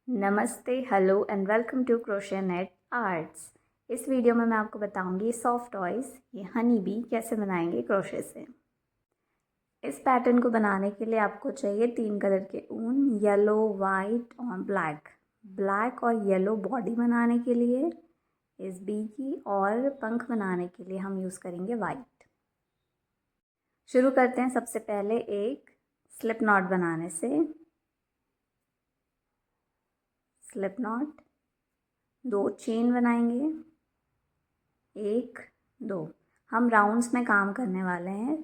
नमस्ते, hello and welcome to crochet net arts. इस video में मैं आपको बताऊंगी सॉफ्ट टॉयज़ ये हनी बी कैसे बनाएंगे क्रोशे से। इस पैटर्न को बनाने के लिए आपको चाहिए 3 कलर के ऊन, येलो, वाइट और ब्लैक। ब्लैक और येलो बॉडी बनाने के लिए इस बी की, और पंख बनाने के लिए हम यूज़ करेंगे वाइट। शुरू करते हैं सबसे पहले एक स्लिप नॉट बनाने से। स्लिप नॉट, 2 चेन बनाएंगे, 1 2। हम राउंड्स में काम करने वाले हैं,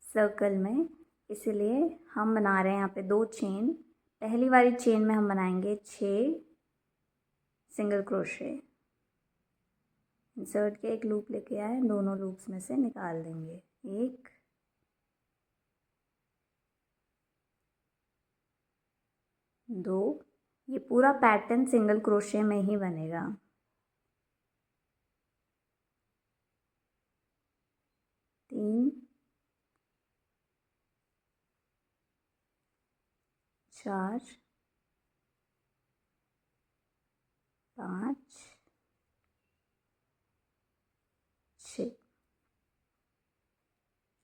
सर्कल में, इसीलिए हम बना रहे हैं यहाँ पे 2 चेन। पहली वाली चेन में हम बनाएंगे 6 सिंगल क्रोशे। इंसर्ट के एक लूप लेके आए, दोनों लूप्स में से निकाल देंगे। 1 2। ये पूरा पैटर्न सिंगल क्रोशे में ही बनेगा। 3 4 5 6।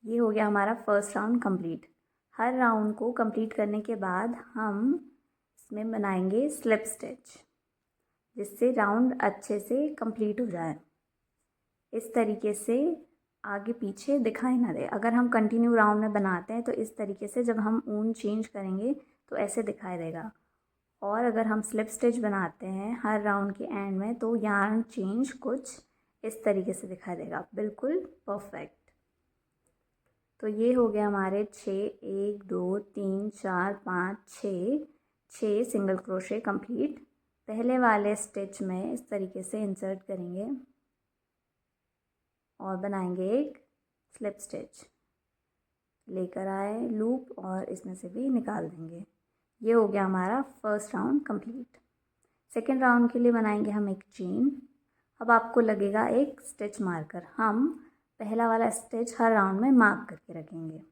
ये हो गया हमारा फर्स्ट राउंड कंप्लीट। हर राउंड को कंप्लीट करने के बाद हम इसमें बनाएंगे स्लिप स्टिच, जिससे राउंड अच्छे से कंप्लीट हो जाए। इस तरीके से आगे पीछे दिखाई ना दे। अगर हम कंटिन्यू राउंड में बनाते हैं तो इस तरीके से जब हम ऊन चेंज करेंगे तो ऐसे दिखाई देगा। और अगर हम स्लिप स्टिच बनाते हैं हर राउंड के एंड में तो यार्न चेंज कुछ इस तरीके से दिखाई देगा, बिल्कुल परफेक्ट। तो ये हो गया हमारे 6 1 2 3 4 5 6 सिंगल क्रोशे कंप्लीट। पहले वाले स्टिच में इस तरीके से इंसर्ट करेंगे और बनाएंगे एक स्लिप स्टिच। लेकर आए लूप और इसमें से भी निकाल देंगे। ये हो गया हमारा first round complete. Second round के लिए बनाएंगे हम एक चेन। अब आपको लगेगा एक स्टिच मार्कर। हम पहला वाला स्टिच हर राउंड में मार्क करके रखेंगे।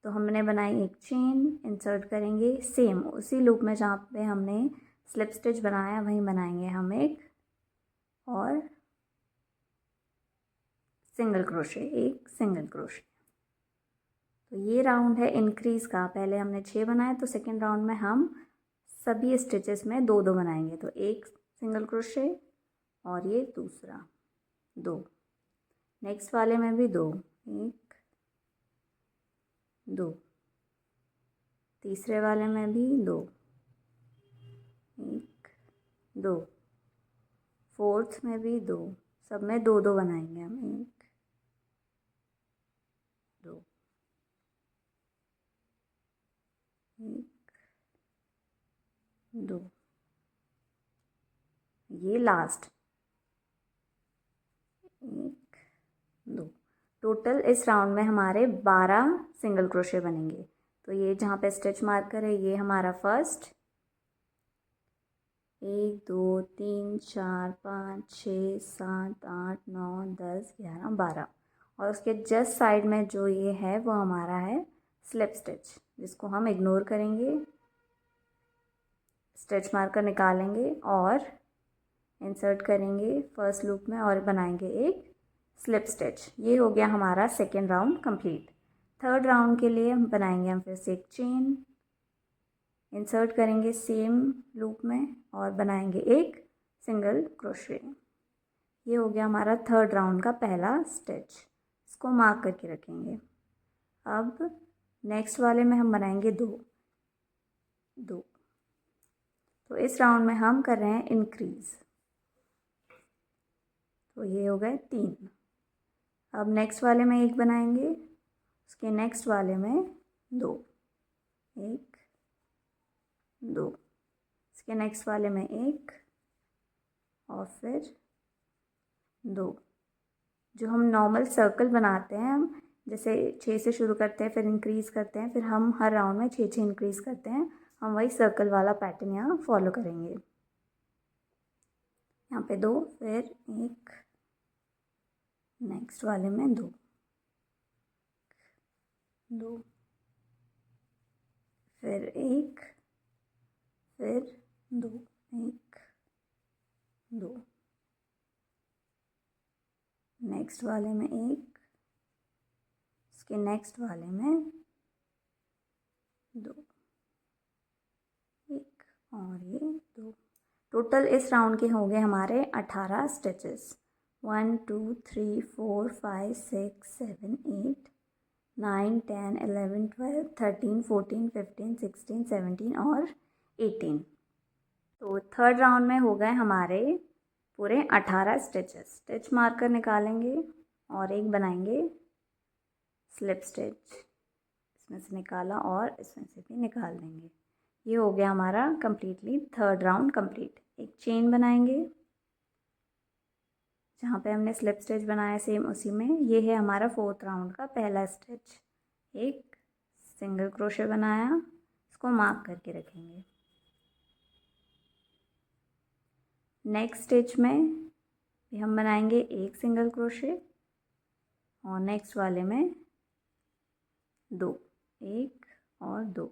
तो हमने बनाई एक चेन, इंसर्ट करेंगे सेम उसी लूप में जहाँ पे हमने स्लिप स्टिच बनाया वहीं बनाएंगे हम एक और सिंगल क्रोशे, एक सिंगल क्रोशे। तो ये राउंड है इंक्रीज़ का। पहले हमने 6 बनाए, तो सेकेंड राउंड में हम सभी स्टिचेस में 2 2 बनाएंगे। तो एक सिंगल क्रोशे और ये दूसरा 2। नेक्स्ट वाले में भी 2, 1 2। तीसरे वाले में भी 2, 1 2। फोर्थ में भी 2। सब में 2 2 बनाएंगे हम। 1 2 1 2। ये लास्ट 1 2। टोटल इस राउंड में हमारे 12 सिंगल क्रोशे बनेंगे। तो ये जहाँ पे स्टिच मार्कर है ये हमारा फर्स्ट, 1 2 3 4 5 6 7 8 9 10 11 12। और उसके जस्ट साइड में जो ये है वो हमारा है स्लिप स्टिच, जिसको हम इग्नोर करेंगे। स्टिच मार्कर निकालेंगे और इंसर्ट करेंगे फर्स्ट लूप में और बनाएंगे एक स्लिप स्टिच। ये हो गया हमारा second round complete. Third round के लिए हम बनाएंगे हम फिर से एक चेन, इंसर्ट करेंगे सेम लूप में और बनाएंगे एक सिंगल क्रोशे। ये हो गया हमारा थर्ड राउंड का पहला स्टिच। इसको मार्क करके रखेंगे। अब नेक्स्ट वाले में हम बनाएंगे 2 2। तो इस राउंड में हम कर रहे हैं इंक्रीज़। तो ये हो गए 3। अब नेक्स्ट वाले में 1 बनाएंगे, उसके नेक्स्ट वाले में 2, 1 2। इसके नेक्स्ट वाले में 1 और फिर 2। जो हम नॉर्मल सर्कल बनाते हैं, हम जैसे 6 से शुरू करते हैं फिर इंक्रीज़ करते हैं, फिर हम हर राउंड में 6 6 इंक्रीज़ करते हैं, हम वही सर्कल वाला पैटर्न यहाँ फॉलो करेंगे। यहाँ पे 2, फिर 1, नेक्स्ट वाले में 2 2, फिर 1, फिर दो, एक, दो, नेक्स्ट वाले में एक, इसके नेक्स्ट वाले में दो, एक और ये दो। टोटल इस राउंड के हो गए हमारे 18 स्टिचेस। 1 2 3 4 5 6 7 8 9 10 11 12 13 14 15 16 17 और 18। तो थर्ड राउंड में हो गए हमारे पूरे 18 स्टिचेस। स्टिच मार्कर निकालेंगे और एक बनाएंगे स्लिप स्टिच। इसमें से निकाला और इसमें से भी निकाल देंगे। ये हो गया हमारा कम्प्लीटली थर्ड राउंड कंप्लीट। एक चेन बनाएंगे जहाँ पे हमने स्लिप स्टिच बनाया सेम उसी में। ये है हमारा फोर्थ राउंड का पहला स्टिच। एक सिंगल क्रोशे बनाया, इसको मार्क करके रखेंगे। नेक्स्ट स्टिच में भी हम बनाएंगे एक सिंगल क्रोशे और नेक्स्ट वाले में दो, एक और दो।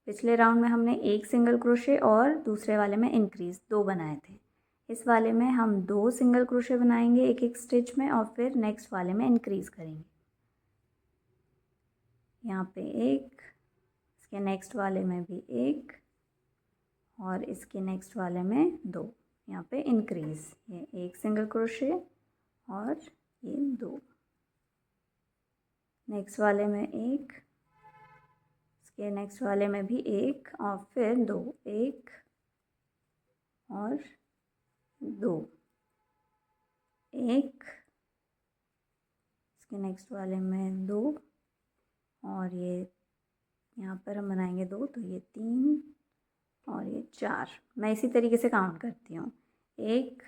पिछले राउंड में हमने एक सिंगल क्रोशे और दूसरे वाले में इंक्रीज दो बनाए थे। इस वाले में हम दो सिंगल क्रोशे बनाएंगे एक एक स्टिच में और फिर नेक्स्ट वाले में इंक्रीज करेंगे। यहाँ पे एक, इसके नेक्स्ट वाले में भी एक और इसके नेक्स्ट वाले में दो। यहाँ पे इंक्रीज, ये एक सिंगल क्रोशे और ये दो। नेक्स्ट वाले में एक, इसके नेक्स्ट वाले में भी एक और फिर दो, एक और दो, एक, इसके नेक्स्ट वाले में दो और ये यहाँ पर हम बनाएंगे दो, तो ये तीन और ये चार। मैं इसी तरीके से काउंट करती हूँ, एक,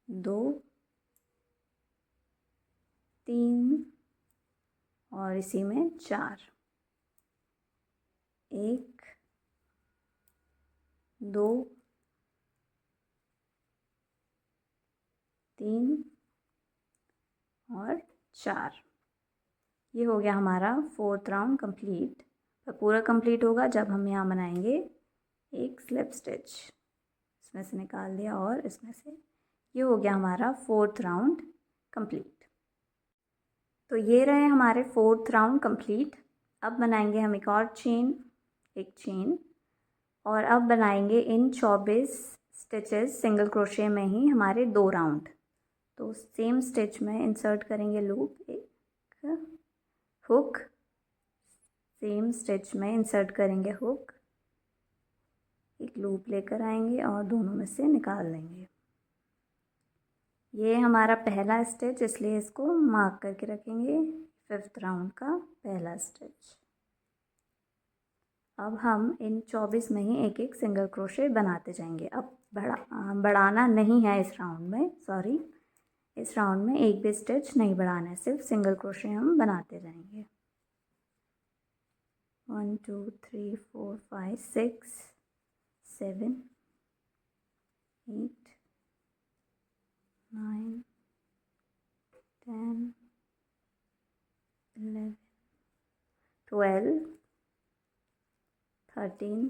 दो, तीन और इसी में चार, एक, दो, तीन और चार। ये हो गया हमारा फोर्थ राउंड कंप्लीट। पर पूरा कंप्लीट होगा जब हम यहाँ बनाएंगे एक स्लिप स्टिच। इसमें से निकाल दिया और इसमें से। ये हो गया हमारा फोर्थ राउंड कंप्लीट। तो ये रहे हमारे फोर्थ राउंड कंप्लीट। अब बनाएंगे हम एक और चेन, एक चेन, और अब बनाएंगे इन 24 स्टिचेस सिंगल क्रोशे में ही हमारे दो राउंड। तो सेम स्टिच में इंसर्ट करेंगे लूप, एक हुक, सेम स्टिच में इंसर्ट करेंगे हुक, एक लूप लेकर आएंगे और दोनों में से निकाल देंगे। ये हमारा पहला स्टिच, इसलिए इसको मार्क करके रखेंगे, फिफ्थ राउंड का पहला स्टिच। अब हम इन 24 में ही एक एक सिंगल क्रोशे बनाते जाएंगे। अब बढ़ाना नहीं है इस राउंड में, सॉरी, इस राउंड में एक भी स्टिच नहीं बढ़ाना है, सिर्फ सिंगल क्रोशे हम बनाते जाएंगे। 1 2 3 4 5 6 7 8 9 10 11 12 13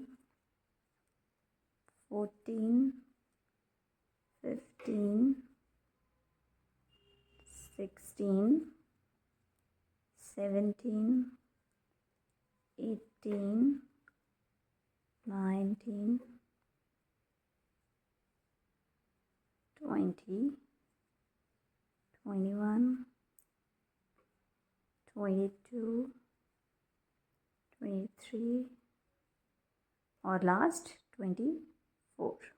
14 15 16 17 18 19 20 21 22 23 और लास्ट 24।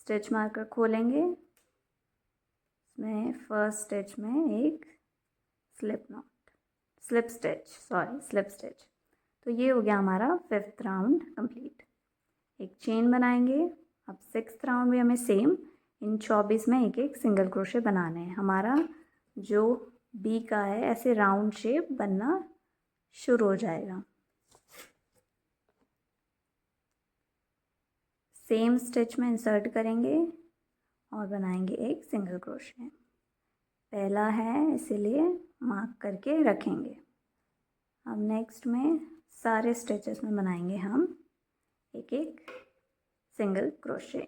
स्टिच मार्कर खोलेंगे, इसमें फर्स्ट स्टिच में एक स्लिप स्टिच। तो ये हो गया हमारा फिफ्थ राउंड कंप्लीट। एक चेन बनाएंगे। अब सिक्स्थ राउंड में हमें सेम इन 24 में एक एक सिंगल क्रोशे बनाने हैं। हमारा जो बी का है ऐसे राउंड शेप बनना शुरू हो जाएगा। सेम स्टिच में इंसर्ट करेंगे और बनाएंगे एक सिंगल क्रोशे। पहला है इसीलिए मार्क करके रखेंगे। अब नेक्स्ट में सारे स्टिचेस में बनाएंगे हम एक एक सिंगल क्रोशे।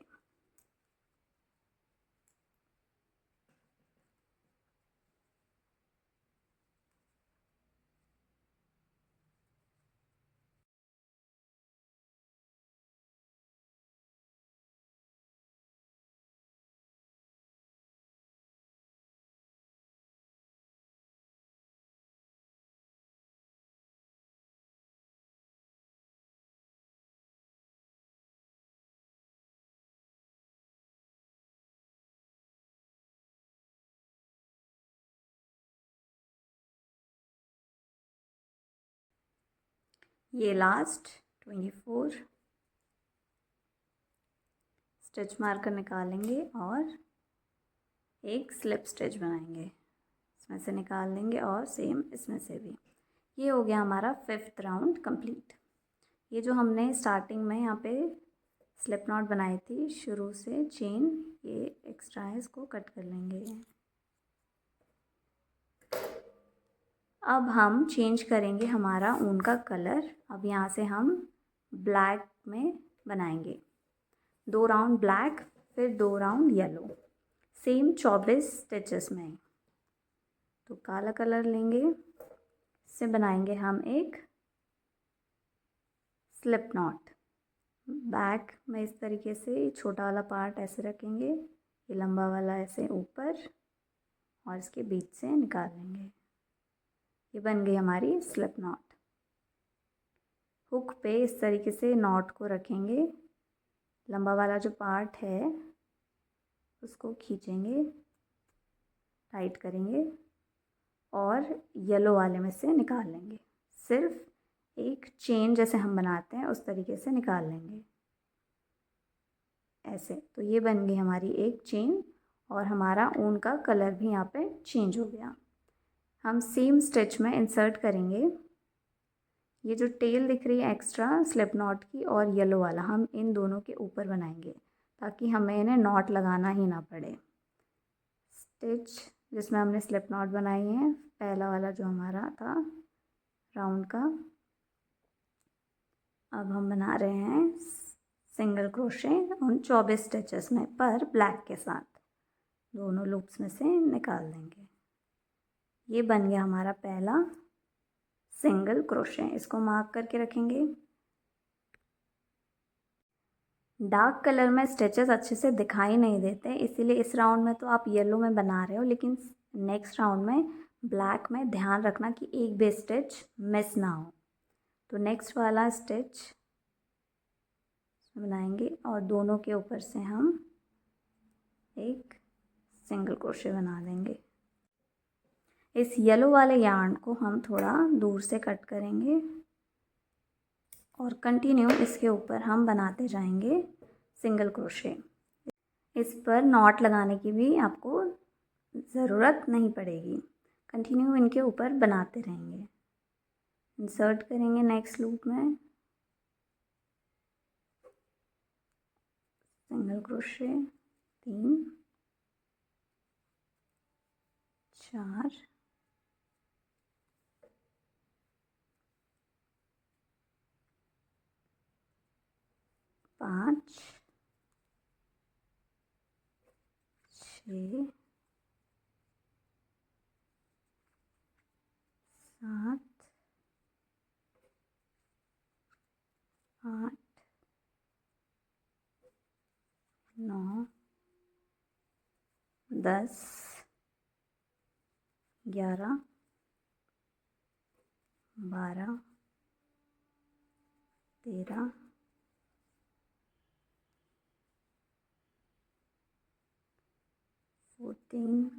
ये लास्ट 24 स्टिच मार्कर निकालेंगे और एक स्लिप स्टिच बनाएंगे, इसमें से निकाल लेंगे और सेम इसमें से भी। ये हो गया हमारा 5th राउंड कंप्लीट। ये जो हमने स्टार्टिंग में यहाँ पे स्लिप नॉट बनाई थी शुरू से चेन, ये एक्स्ट्रा है, इसको कट कर लेंगे। अब हम चेंज करेंगे हमारा ऊन का कलर। अब यहाँ से हम ब्लैक में बनाएंगे 2 राउंड ब्लैक, फिर 2 राउंड येलो, सेम 24 स्टिचेस में। तो काला कलर लेंगे, इससे बनाएंगे हम एक स्लिप नॉट। बैक में इस तरीके से छोटा वाला पार्ट ऐसे रखेंगे, ये लंबा वाला ऐसे ऊपर और इसके बीच से निकाल लेंगे। ये बन गई हमारी स्लिप नॉट। हुक पे इस तरीके से नॉट को रखेंगे, लंबा वाला जो पार्ट है उसको खींचेंगे, टाइट करेंगे और येलो वाले में से निकाल लेंगे। सिर्फ एक चेन जैसे हम बनाते हैं उस तरीके से निकाल लेंगे ऐसे। तो ये बन गई हमारी एक चेन और हमारा ऊन का कलर भी यहाँ पे चेंज हो गया। हम सेम स्टिच में इंसर्ट करेंगे ये जो टेल दिख रही है एक्स्ट्रा स्लिप नॉट की और येलो वाला, हम इन दोनों के ऊपर बनाएंगे ताकि हमें इन्हें नॉट लगाना ही ना पड़े। स्टिच जिसमें हमने स्लिप नॉट बनाई है, पहला वाला जो हमारा था राउंड का, अब हम बना रहे हैं सिंगल क्रोशे उन 24 स्टिचेस में, पर ब्लैक के साथ दोनों लूप्स में से निकाल देंगे। ये बन गया हमारा पहला सिंगल क्रोशे। इसको मार्क करके रखेंगे। डार्क कलर में स्टिचेस अच्छे से दिखाई नहीं देते, इसीलिए इस राउंड में तो आप येलो में बना रहे हो, लेकिन नेक्स्ट राउंड में ब्लैक में ध्यान रखना कि एक भी स्टिच मिस ना हो। तो नेक्स्ट वाला स्टिच बनाएंगे और दोनों के ऊपर से हम एक सिंगल क्रोशे बना देंगे। इस येलो वाले यार्न को हम थोड़ा दूर से कट करेंगे और कंटिन्यू इसके ऊपर हम बनाते जाएंगे सिंगल क्रोशे। इस पर नॉट लगाने की भी आपको ज़रूरत नहीं पड़ेगी, कंटिन्यू इनके ऊपर बनाते रहेंगे। इंसर्ट करेंगे नेक्स्ट लूप में सिंगल क्रोशे 3 4 5 6 7 8 9 10 11 12 13 14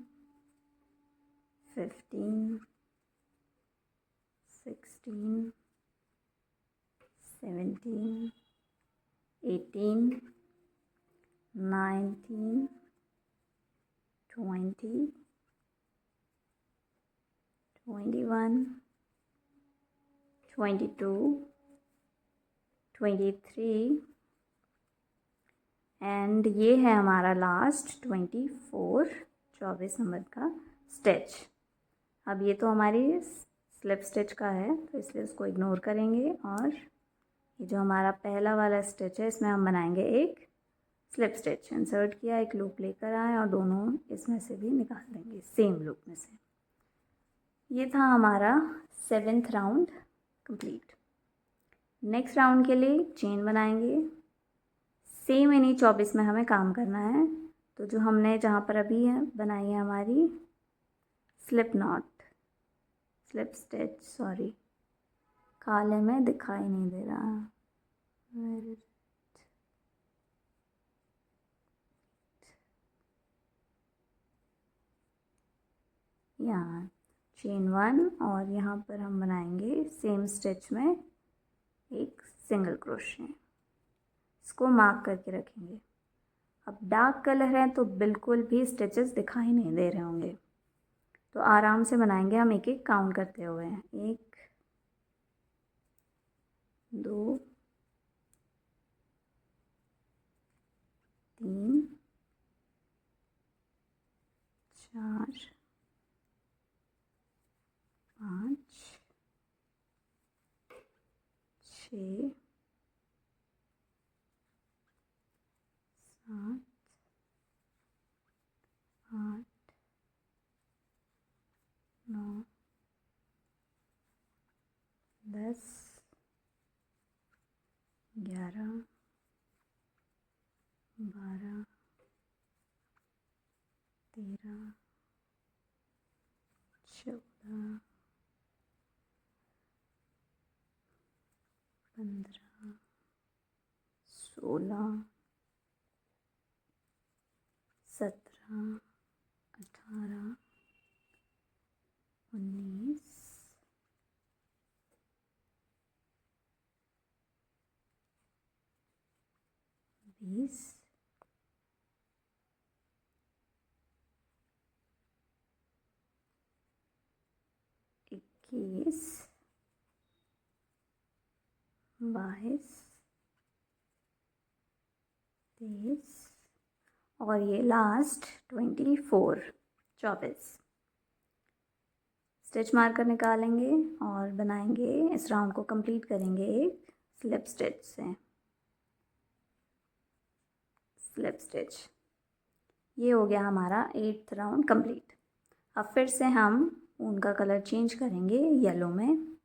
15 16 17 18 19 20 21 22 23 एंड ये है हमारा लास्ट 24 नंबर का स्टिच। अब ये तो हमारी स्लिप स्टिच का है, तो इसलिए उसको इग्नोर करेंगे और ये जो हमारा पहला वाला स्टिच है इसमें हम बनाएंगे एक स्लिप स्टिच। इंसर्ट किया, एक लूप लेकर आए और दोनों इसमें से भी निकाल देंगे सेम लूप में से। ये था हमारा 7th round complete. Next round के लिए चेन बनाएंगे। सेम इन्हीं 24 में हमें काम करना है। तो जो हमने जहाँ पर अभी है बनाई है हमारी स्लिप स्टिच, सॉरी काले में दिखाई नहीं दे रहा, यहाँ चेन 1 और यहाँ पर हम बनाएंगे सेम स्टिच में एक सिंगल क्रोशे। इसको मार्क करके रखेंगे। अब डार्क कलर है तो बिल्कुल भी स्टिचेस दिखाई नहीं दे रहे होंगे, तो आराम से बनाएंगे हम एक एक काउंट करते हुए। 1 2 3 4 5 6 7 8 9 10 11 12 13 14 15 16 17 18 19 20 21 22 23 और ये लास्ट 24 स्टिच मार्कर निकालेंगे और बनाएंगे, इस राउंड को कंप्लीट करेंगे एक स्लिप स्टिच से। स्लिप स्टिच, ये हो गया हमारा 8th राउंड कंप्लीट। अब फिर से हम उनका कलर चेंज करेंगे येलो में,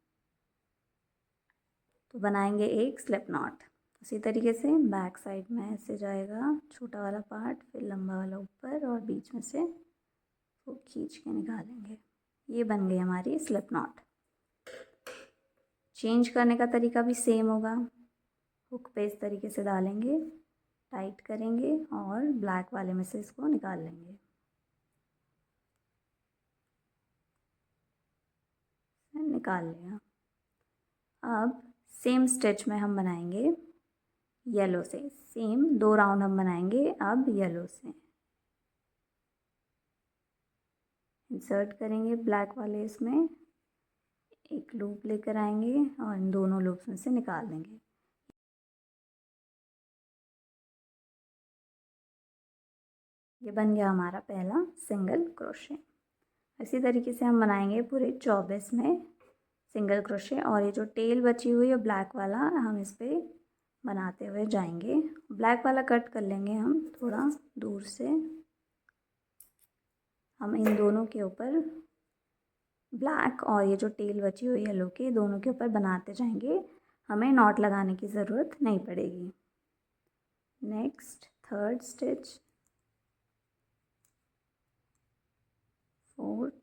तो बनाएंगे एक स्लिप नॉट। उसी तरीके से बैक साइड में ऐसे जाएगा छोटा वाला पार्ट, फिर लंबा वाला ऊपर और बीच में से वो खींच के निकालेंगे। ये बन गई हमारी स्लिप नॉट। चेंज करने का तरीका भी सेम होगा। हुक पे इस तरीके से डालेंगे, टाइट करेंगे और ब्लैक वाले में से इसको निकाल लेंगे। निकाल लिया। अब सेम स्टिच में हम बनाएंगे येलो से, सेम 2 राउंड हम बनाएंगे अब येलो से। इंसर्ट करेंगे ब्लैक वाले, इसमें एक लूप लेकर आएंगे और इन दोनों लूप्स में से निकाल देंगे। ये बन गया हमारा पहला सिंगल क्रोशे। इसी तरीके से हम बनाएंगे पूरे 24 में सिंगल क्रोशे, और ये जो टेल बची हुई है ब्लैक वाला हम इस पर बनाते हुए जाएंगे। ब्लैक वाला कट कर लेंगे हम थोड़ा दूर से। हम इन दोनों के ऊपर ब्लैक और ये जो टेल बची हुई येलो के दोनों के ऊपर बनाते जाएंगे, हमें नॉट लगाने की ज़रूरत नहीं पड़ेगी। Next 3rd stitch, 4th,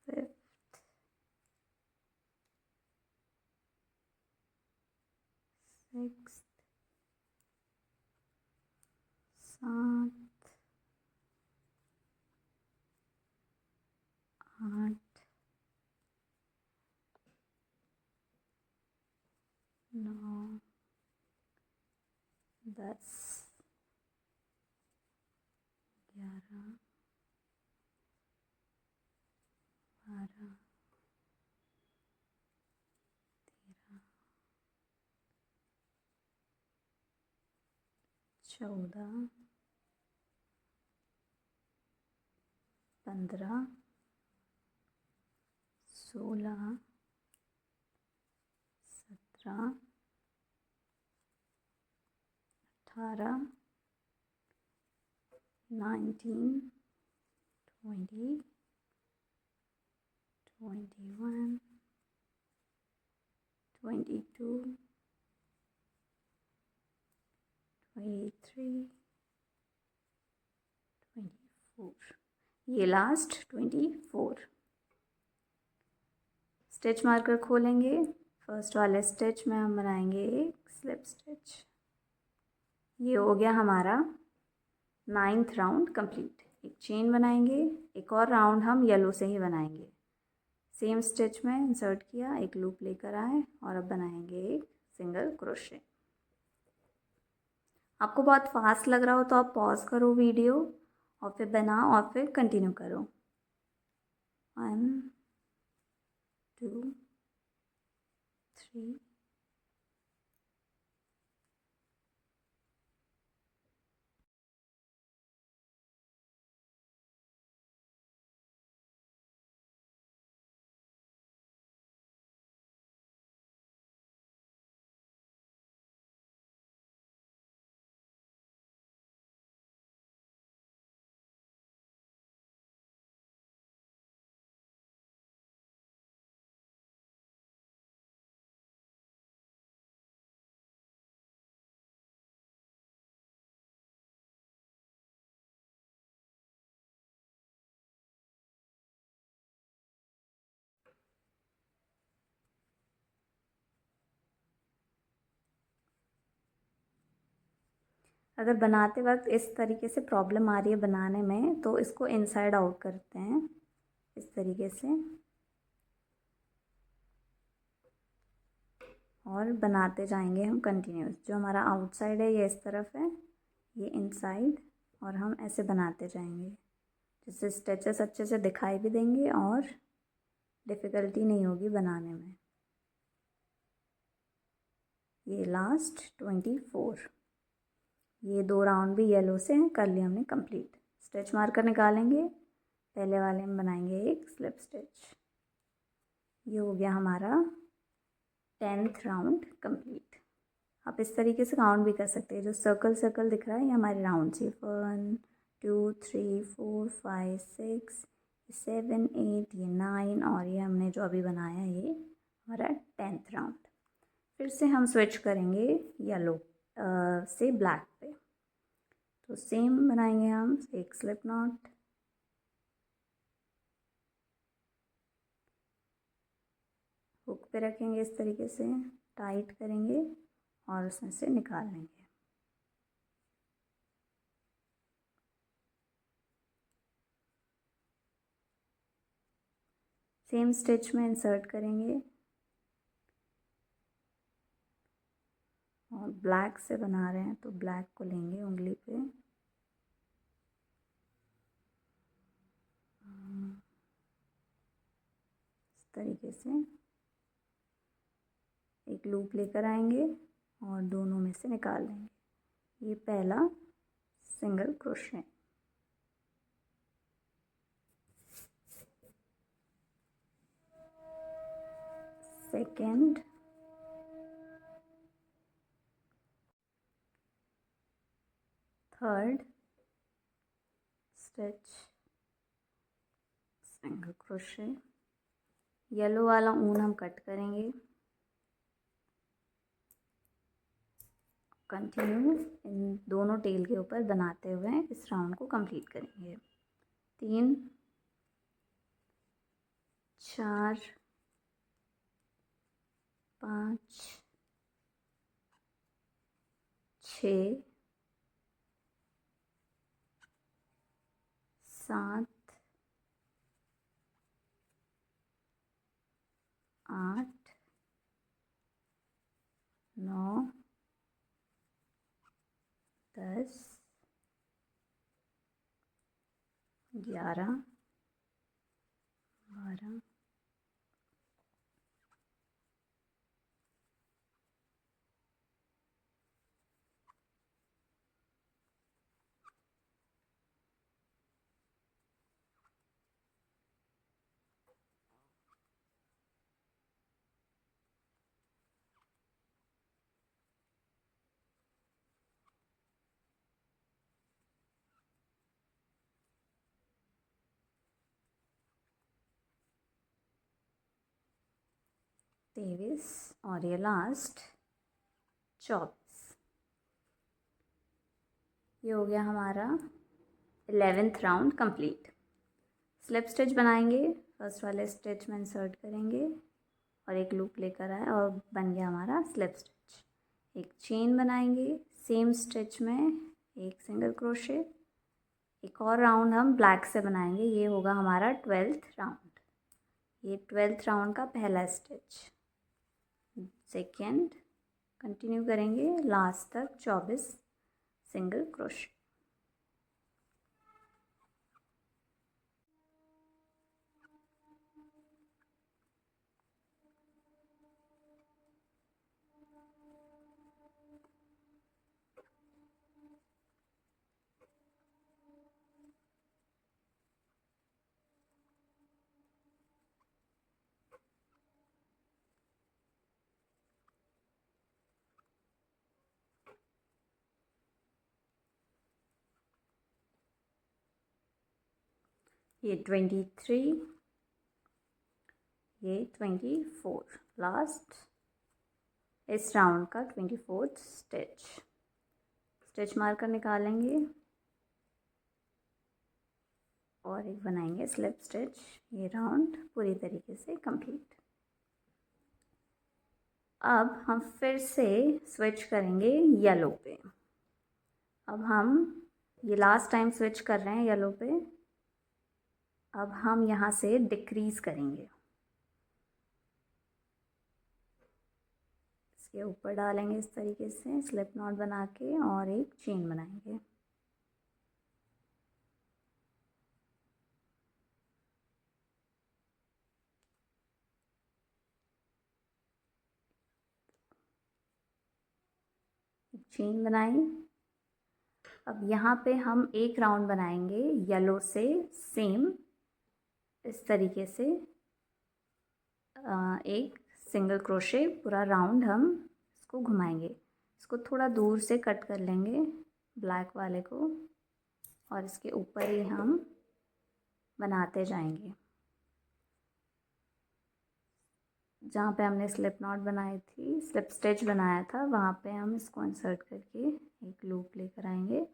5th, 6th, 7th, 8, 9, 10, 11, 12, 13, 14, 15, 16, 17, 18, 19, 20, 21, 22, 23, 24, ये लास्ट 24। स्टिच मार्कर खोलेंगे, फर्स्ट वाले स्टिच में हम बनाएंगे एक स्लिप स्टिच। ये हो गया हमारा 9th राउंड कंप्लीट। एक चेन बनाएंगे, एक और राउंड हम येलो से ही बनाएंगे। सेम स्टिच में इंसर्ट किया, एक लूप लेकर आए और अब बनाएंगे एक सिंगल क्रोशे। आपको बहुत फास्ट लग रहा हो तो आप पॉज करो वीडियो और फिर बनाओ और फिर कंटिन्यू करो। 1, 2, 3, अगर बनाते वक्त इस तरीके से प्रॉब्लम आ रही है बनाने में तो इसको इनसाइड आउट करते हैं इस तरीके से और बनाते जाएंगे हम कंटिन्यूस। जो हमारा आउटसाइड है ये इस तरफ है, ये इनसाइड, और हम ऐसे बनाते जाएंगे जिससे स्टिचेस अच्छे से दिखाई भी देंगे और डिफ़िकल्टी नहीं होगी बनाने में। ये लास्ट 24। ये 2 राउंड भी येलो से कर लिए हमने कंप्लीट। स्टिच मार्कर निकालेंगे, पहले वाले में बनाएंगे एक स्लिप स्टिच। ये हो गया हमारा 10th राउंड कंप्लीट। आप इस तरीके से काउंट भी कर सकते हैं। जो सर्कल सर्कल दिख रहा है ये हमारे राउंड से 1, 2, 3, 4, 5, 6, 7, 8, ये 9 और ये हमने जो अभी बनाया ये हमारा 10th राउंड। फिर से हम स्विच करेंगे येलो से ब्लैक पे। तो सेम बनाएंगे हम एक स्लिप नॉट, हुक पे रखेंगे इस तरीके से, टाइट करेंगे और उसमें से निकाल लेंगे। सेम स्टिच में इंसर्ट करेंगे और ब्लैक से बना रहे हैं तो ब्लैक को लेंगे उंगली पे, इस तरीके से एक लूप लेकर आएंगे और दोनों में से निकाल लेंगे। ये पहला single crochet. Second, third stitch single crochet. Yellow वाला ऊन हम कट करेंगे। कंटिन्यू इन दोनों टेल के ऊपर बनाते हुए इस राउंड को कंप्लीट करेंगे। 3, 4, 5, 6, 7, 8, 9, 10, 11, 12, 23 और ये लास्ट 24। ये हो गया हमारा 11th round complete. Slip stitch बनाएंगे, फर्स्ट वाले स्टिच में इंसर्ट करेंगे और एक लूप लेकर आए और बन गया हमारा स्लिप स्टिच। एक चेन बनाएंगे, सेम स्टिच में एक सिंगल क्रोशे, एक और राउंड हम ब्लैक से बनाएंगे। ये होगा हमारा 12th राउंड। ये 12th राउंड का पहला स्टिच। सेकेंड कंटिन्यू करेंगे लास्ट तक 24 सिंगल क्रोशे। ये 23, ये 24 लास्ट इस राउंड का 24th स्टिच। स्टिच मार्कर निकालेंगे और एक बनाएंगे स्लिप स्टिच। ये राउंड पूरी तरीके से कंप्लीट। अब हम फिर से स्विच करेंगे येलो पे। अब हम ये लास्ट टाइम स्विच कर रहे हैं येलो पे। अब हम यहाँ से डिक्रीज़ करेंगे, इसके ऊपर डालेंगे इस तरीके से स्लिप नॉट बना के और एक चेन बनाएंगे। चेन बनाई। अब यहाँ पे हम एक राउंड बनाएंगे येलो से सेम इस तरीके से एक सिंगल क्रोशे पूरा राउंड हम इसको घुमाएंगे। इसको थोड़ा दूर से कट कर लेंगे ब्लैक वाले को और इसके ऊपर ही हम बनाते जाएंगे। जहाँ पे हमने स्लिप नॉट बनाई थी, स्लिप स्टिच बनाया था, वहाँ पे हम इसको इंसर्ट करके एक लूप लेकर आएंगे।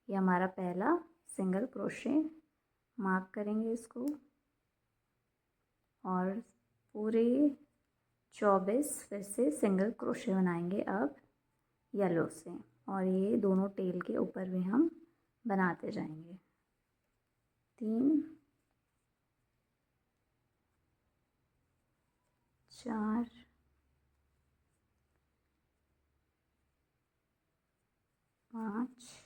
ये हमारा पहला सिंगल क्रोशे मार्क करेंगे इसको और पूरे 24 फिर से सिंगल क्रोशे बनाएंगे अब येलो से और ये दोनों टेल के ऊपर भी हम बनाते जाएंगे। 3 4 5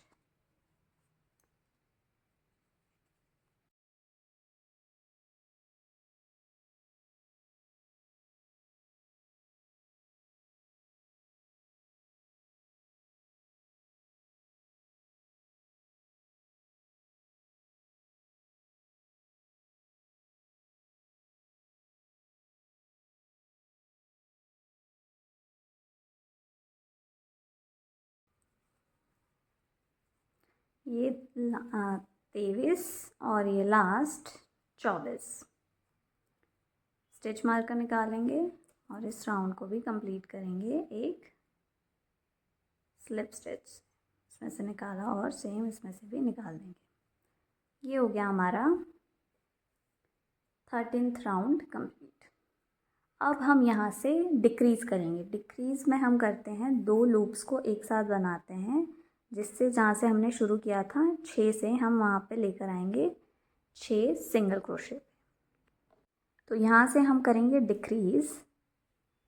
ये 23 और ये लास्ट 24। स्टिच मार्कर निकालेंगे और इस राउंड को भी कंप्लीट करेंगे एक स्लिप स्टिच। इसमें से निकाला और सेम इसमें से भी निकाल देंगे। ये हो गया हमारा 13th राउंड कंप्लीट। अब हम यहाँ से डिक्रीज़ करेंगे। डिक्रीज़ में हम करते हैं 2 लूप्स को एक साथ बनाते हैं, जिससे जहाँ से हमने शुरू किया था 6 से हम वहाँ पे लेकर आएंगे 6 सिंगल क्रोशे। तो यहाँ से हम करेंगे डिक्रीज़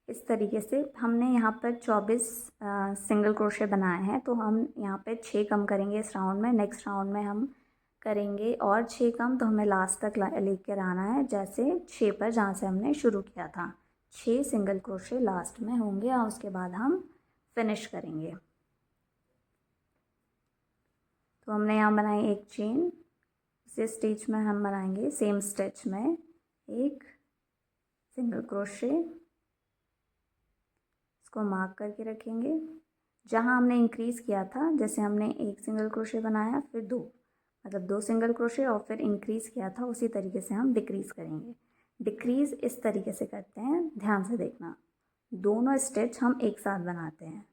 इस तरीके से। हमने यहाँ पर 24 सिंगल क्रोशे बनाए हैं, तो हम यहाँ पे 6 कम करेंगे इस राउंड में। नेक्स्ट राउंड में हम करेंगे और 6 कम, तो हमें लास्ट तक लेकर आना है जैसे 6 पर जहाँ से हमने शुरू किया था। 6 सिंगल क्रोशे लास्ट में होंगे और उसके बाद हम फिनिश करेंगे। तो हमने यहाँ बनाई एक चेन, इसी स्टिच में हम बनाएंगे सेम स्टिच में एक सिंगल क्रोशे। इसको मार्क करके रखेंगे। जहाँ हमने इंक्रीज़ किया था, जैसे हमने एक सिंगल क्रोशे बनाया फिर 2, मतलब 2 सिंगल क्रोशे और फिर इंक्रीज़ किया था, उसी तरीके से हम डिक्रीज़ करेंगे। डिक्रीज़ इस तरीके से करते हैं, ध्यान से देखना। दोनों स्टिच हम एक साथ बनाते हैं।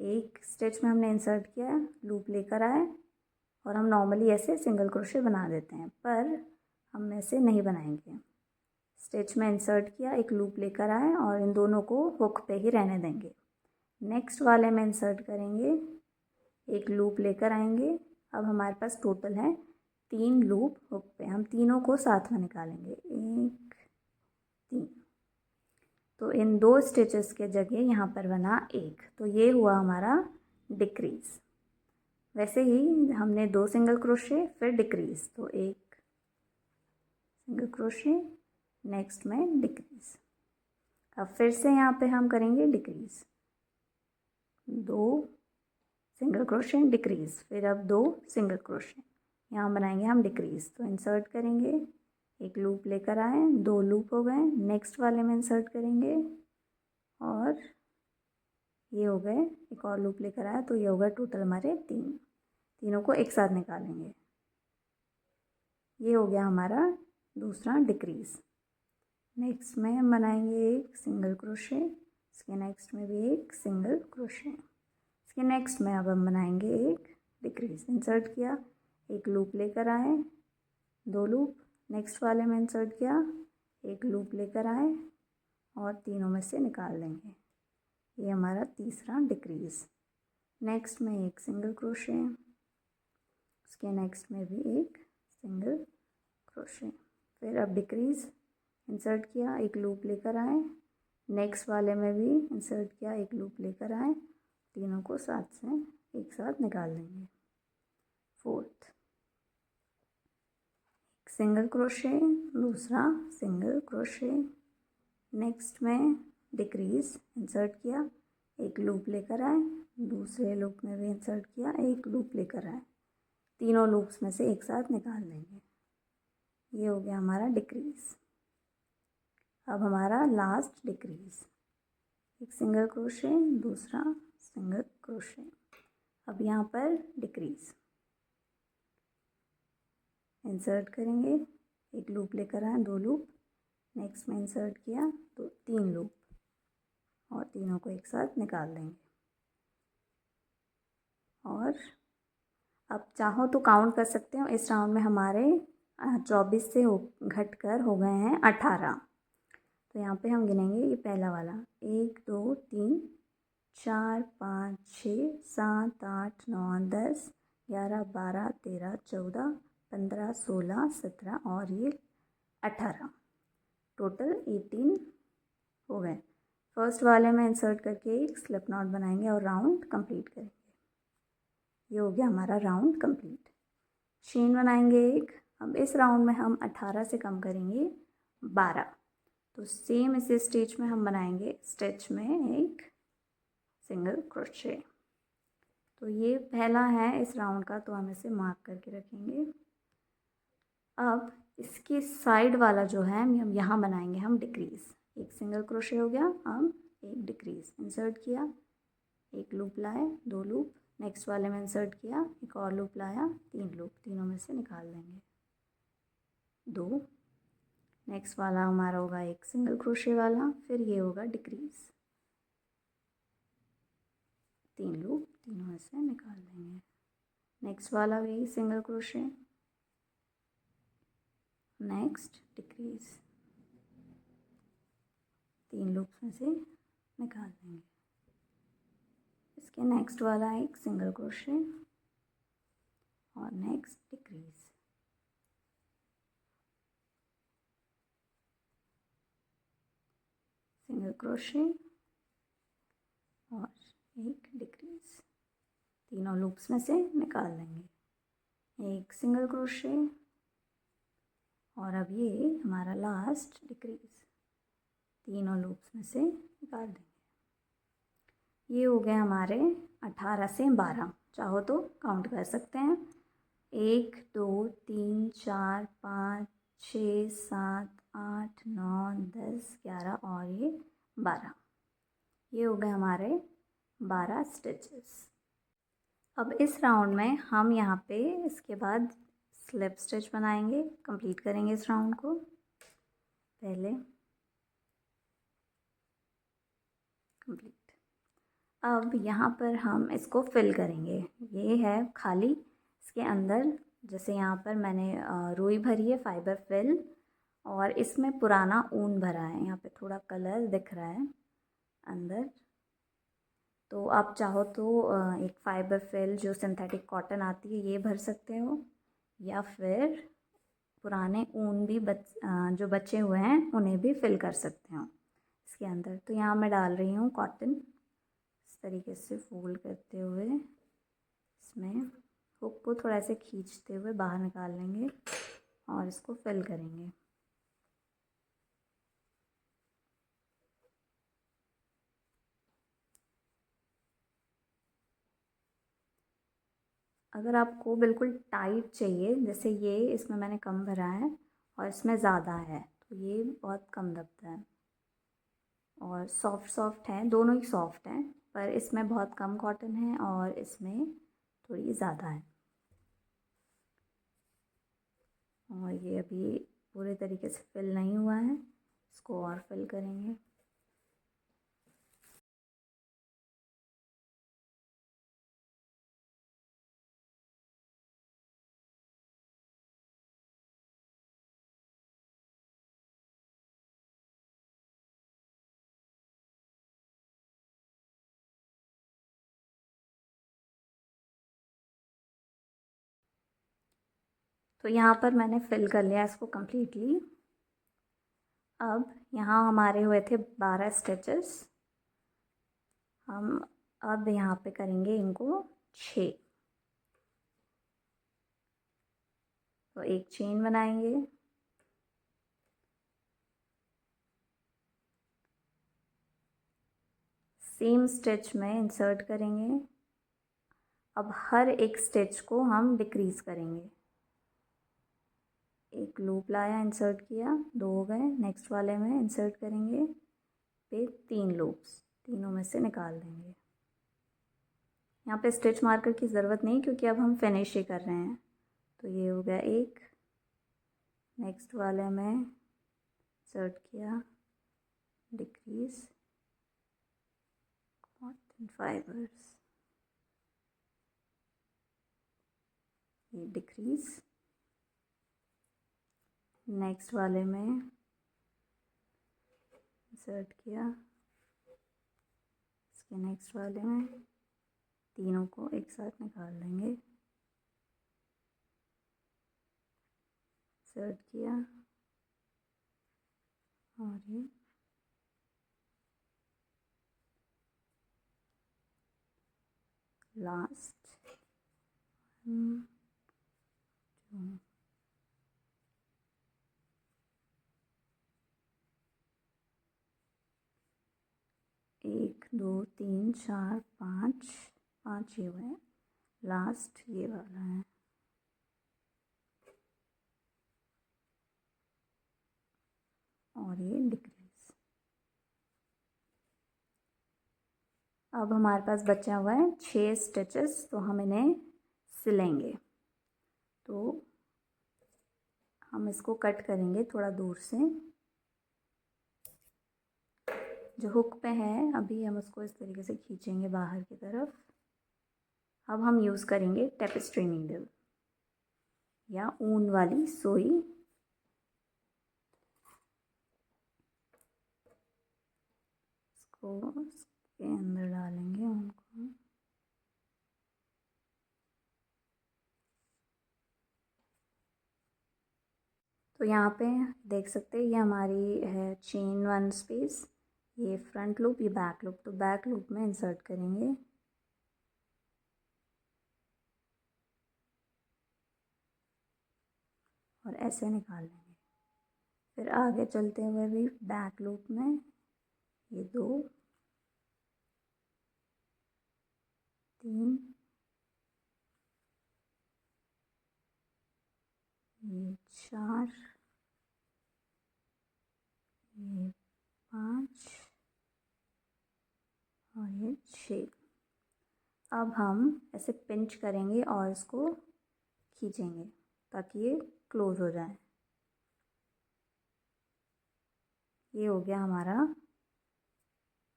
एक स्टिच में हमने इंसर्ट किया, लूप लेकर आए और हम नॉर्मली ऐसे सिंगल क्रोशे बना देते हैं, पर हम ऐसे नहीं बनाएंगे। स्टिच में इंसर्ट किया, एक लूप लेकर आए और इन दोनों को हुक पे ही रहने देंगे। नेक्स्ट वाले में इंसर्ट करेंगे, एक लूप लेकर आएंगे। अब हमारे पास टोटल है 3 लूप हुक पे, हम तीनों को साथ में निकालेंगे, 1 3। तो इन 2 स्टिचेस के जगह यहाँ पर बना 1, तो ये हुआ हमारा डिक्रीज़। वैसे ही हमने 2 सिंगल क्रोशे फिर डिक्रीज़, तो 1 सिंगल क्रोशे, नेक्स्ट में डिक्रीज़। अब फिर से यहाँ पे हम करेंगे डिक्रीज़, 2 सिंगल क्रोशे डिक्रीज़, फिर अब 2 सिंगल क्रोशे, यहाँ बनाएंगे हम डिक्रीज़। तो इंसर्ट करेंगे, एक लूप लेकर आए, 2 लूप हो गए, नेक्स्ट वाले में इंसर्ट करेंगे और ये हो गए, एक और लूप लेकर आए, तो ये हो गए टोटल हमारे 3। तीनों को एक साथ निकालेंगे, ये हो गया हमारा दूसरा डिक्रीज़। नेक्स्ट में हम बनाएंगे एक सिंगल क्रोशे, इसके नेक्स्ट में भी एक सिंगल क्रोशे, इसके नेक्स्ट में अब हम बनाएंगे एक डिक्रीज़। इंसर्ट किया, एक लूप लेकर आए, 2 लूप, नेक्स्ट वाले में इंसर्ट किया, एक लूप लेकर आए और तीनों में से निकाल लेंगे, ये हमारा तीसरा डिक्रीज़। नेक्स्ट में एक सिंगल क्रोशे, उसके नेक्स्ट में भी एक सिंगल क्रोशे, फिर अब डिक्रीज़। इंसर्ट किया, एक लूप लेकर आए, नेक्स्ट वाले में भी इंसर्ट किया, एक लूप लेकर आए, तीनों को साथ से एक साथ निकाल लेंगे। फोर्थ, एक सिंगल क्रोशे, दूसरा सिंगल क्रोशे, नेक्स्ट में डिक्रीज़। इंसर्ट किया, एक लूप लेकर आए, दूसरे लूप में भी इंसर्ट किया, एक लूप लेकर आए, तीनों लूप्स में से एक साथ निकाल लेंगे, ये हो गया हमारा डिक्रीज़। अब हमारा लास्ट डिक्रीज़, एक सिंगल क्रोशे, दूसरा सिंगल क्रोशे, अब यहाँ पर डिक्रीज़। इंसर्ट करेंगे, एक लूप लेकर आए, 2 लूप, नेक्स्ट में इंसर्ट किया तो 3 लूप और तीनों को एक साथ निकाल देंगे। और अब चाहो तो काउंट कर सकते हो, इस राउंड में हमारे 24 से घट कर हो गए हैं 18। तो यहाँ पे हम गिनेंगे, ये पहला वाला 1 2 3 4 5 6 7 8 9 10 11 12 13 14 15 16 17 और ये 18, टोटल 18 हो गए। फर्स्ट वाले में इंसर्ट करके एक स्लिप नॉट बनाएंगे और राउंड कंप्लीट करेंगे, ये हो गया हमारा राउंड कंप्लीट। चेन बनाएंगे एक, अब इस राउंड में हम 18 से कम करेंगे 12, तो सेम इसी स्टिच में हम बनाएंगे स्टिच में एक सिंगल क्रोशे। तो ये पहला है इस राउंड का, तो हम इसे मार्क करके रखेंगे। अब इसके साइड वाला जो है हम यहाँ बनाएंगे हम डिक्रीज़, एक सिंगल क्रोशे हो गया, अब एक डिक्रीज़। इंसर्ट किया, एक लूप लाए, 2 लूप, नेक्स्ट वाले में इंसर्ट किया, एक और लूप लाया, 3 लूप, तीनों में से निकाल देंगे 2। नेक्स्ट वाला हमारा होगा एक सिंगल क्रोशे वाला, फिर ये होगा डिक्रीज़, 3 लूप, तीनों में से निकाल देंगे। नेक्स्ट वाला भी single crochet, next decrease, 3 loops में से निकाल देंगे। इसके नेक्स्ट वाला एक सिंगल क्रोशे और नेक्स्ट डिक्रीज़, सिंगल क्रोशे और एक डिक्रीज़, तीनों लूप्स में से निकाल देंगे, एक सिंगल क्रोशे और अब ये हमारा लास्ट डिक्रीज़, तीनों लूप्स में से निकाल देंगे। ये हो गए हमारे 18 से 12, चाहो तो काउंट कर सकते हैं, 1 2 3 4 5 6 7 8 9 10 11 और ये 12, ये हो गए हमारे 12 स्टिचेस। अब इस राउंड में हम यहाँ पे इसके बाद स्लिप स्टिच बनाएंगे, कंप्लीट करेंगे इस राउंड को। पहले कंप्लीट। अब यहाँ पर हम इसको फिल करेंगे। ये है खाली, इसके अंदर जैसे यहाँ पर मैंने रुई भरी है, फाइबर फिल, और इसमें पुराना ऊन भरा है। यहाँ पे थोड़ा कलर दिख रहा है अंदर। तो आप चाहो तो एक फाइबर फिल जो सिंथेटिक कॉटन आती है ये भर सकते हो, या फिर पुराने ऊन भी जो बचे हुए हैं उन्हें भी फिल कर सकते हो इसके अंदर। तो यहाँ मैं डाल रही हूँ कॉटन। इस तरीके से फोल्ड करते हुए इसमें हुक को थोड़ा ऐसे खींचते हुए बाहर निकाल लेंगे और इसको फिल करेंगे। अगर आपको बिल्कुल टाइट चाहिए, जैसे ये इसमें मैंने कम भरा है और इसमें ज़्यादा है, तो ये बहुत कम दबता है। और सॉफ्ट सॉफ्ट है, दोनों ही सॉफ्ट हैं, पर इसमें बहुत कम कॉटन है और इसमें थोड़ी ज़्यादा है। और ये अभी पूरे तरीके से फिल नहीं हुआ है, इसको और फिल करेंगे। तो यहाँ पर मैंने फिल कर लिया इसको कम्प्लीटली। अब यहाँ हमारे हुए थे 12 स्टिचेस, हम अब यहाँ पे करेंगे इनको 6। तो एक चेन बनाएंगे, सेम स्टिच में इंसर्ट करेंगे। अब हर एक स्टिच को हम डिक्रीज़ करेंगे। एक लूप लाया, इंसर्ट किया, 2 हो गए। नेक्स्ट वाले में इंसर्ट करेंगे, फिर 3 लूप्स, तीनों में से निकाल देंगे। यहाँ पे स्टिच मार्कर की ज़रूरत नहीं क्योंकि अब हम फिनिश ही कर रहे हैं। तो ये हो गया एक। नेक्स्ट वाले में इंसर्ट किया, डिक्रीज़, कॉटन फाइबर्स, ये डिक्रीज़। नेक्स्ट वाले में इंसर्ट किया, इसके नेक्स्ट वाले में, तीनों को एक साथ निकाल देंगे। इंसर्ट किया और ये लास्ट 1 2 1 2 3 4 5 5 ये हुए, लास्ट ये वाला है। और ये डिक्रीज। अब हमारे पास बचा हुआ है 6 स्टिचेस, तो हम इन्हें सिलेंगे। तो हम इसको कट करेंगे थोड़ा दूर से, जो हुक पे है अभी हम उसको इस तरीके से खींचेंगे बाहर की तरफ। अब हम यूज़ करेंगे टेपेस्ट्री नीडल या ऊन वाली सुई। इसको इसके अंदर डालेंगे उनको। तो यहाँ पे देख सकते हैं ये हमारी है चेन 1 स्पेस, ये फ्रंट लूप, ये बैक लूप। तो बैक लूप में इंसर्ट करेंगे, और ऐसे निकाल लेंगे। फिर आगे चलते हुए भी बैक लूप में ये 2 3 ये 4 ये 5 और ये 6। अब हम ऐसे पिंच करेंगे और इसको खींचेंगे ताकि ये क्लोज़ हो जाए। ये हो गया हमारा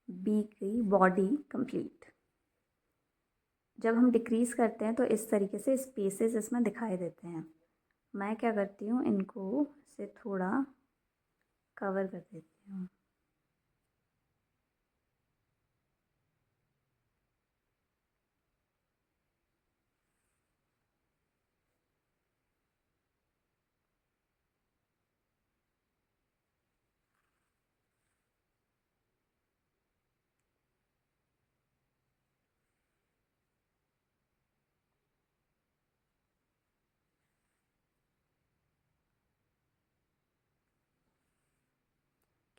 बी की बॉडी कंप्लीट। जब हम डिक्रीज़ करते हैं तो इस तरीके से स्पेसेस इसमें दिखाई देते हैं। मैं क्या करती हूँ, इनको से थोड़ा कवर कर देती हूँ।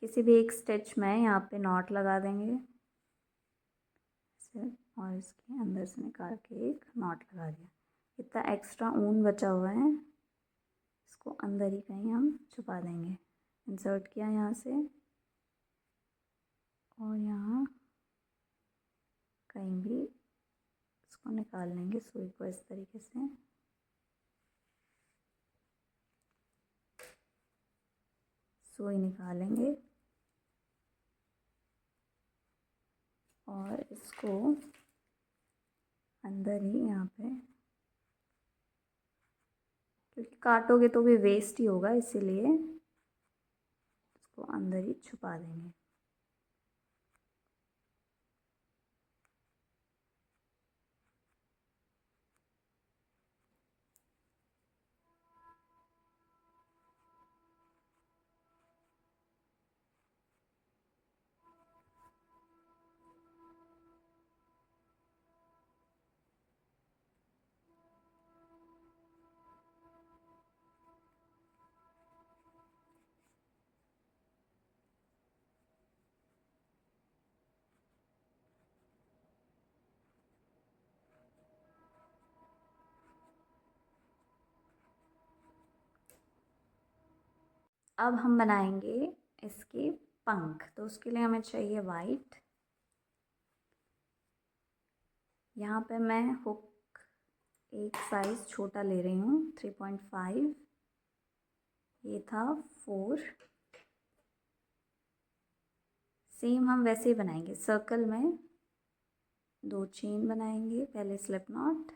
किसी भी एक स्टिच में यहाँ पे नॉट लगा देंगे और इसके अंदर से निकाल के एक नॉट लगा दिया। इतना एक्स्ट्रा ऊन बचा हुआ है, इसको अंदर ही कहीं हम छुपा देंगे। इंसर्ट किया यहाँ से और यहाँ कहीं भी इसको निकाल लेंगे सुई को इस तरीके से। सुई निकालेंगे और इसको अंदर ही यहाँ पे, क्योंकि काटोगे तो भी वेस्ट ही होगा, इसीलिए इसको अंदर ही छुपा देंगे। अब हम बनाएंगे इसके पंख, तो उसके लिए हमें चाहिए वाइट। यहाँ पे मैं हुक एक साइज़ छोटा ले रही हूँ, 3.5। ये था 4। सेम हम वैसे ही बनाएंगे, सर्कल में 2 चेन बनाएंगे। पहले स्लिप नॉट,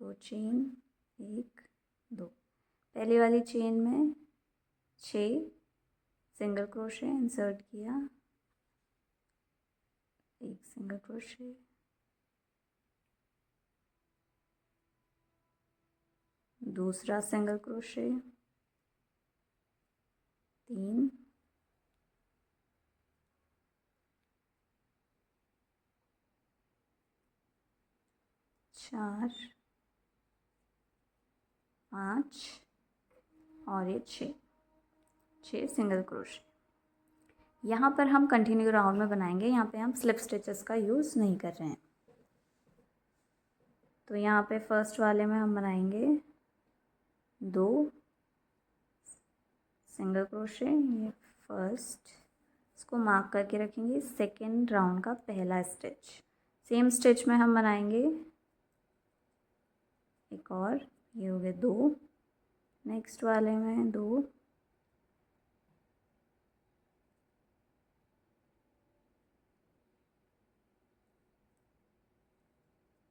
2 चेन, 1 2। पहली वाली चेन में 6 सिंगल क्रोशे इंसर्ट किया, 1 सिंगल क्रोशे, दूसरा सिंगल क्रोशे, 3, 4, 5 और ये 6 सिंगल क्रोशे। यहाँ पर हम कंटिन्यू राउंड में बनाएंगे, यहाँ पे हम स्लिप स्टिचेस का यूज़ नहीं कर रहे हैं। तो यहाँ पे फर्स्ट वाले में हम बनाएंगे 2 सिंगल क्रोशे, ये फर्स्ट, इसको मार्क करके रखेंगे। सेकेंड राउंड का पहला स्टिच, सेम स्टिच में हम बनाएंगे एक और, ये हो गए 2। नेक्स्ट वाले में 2,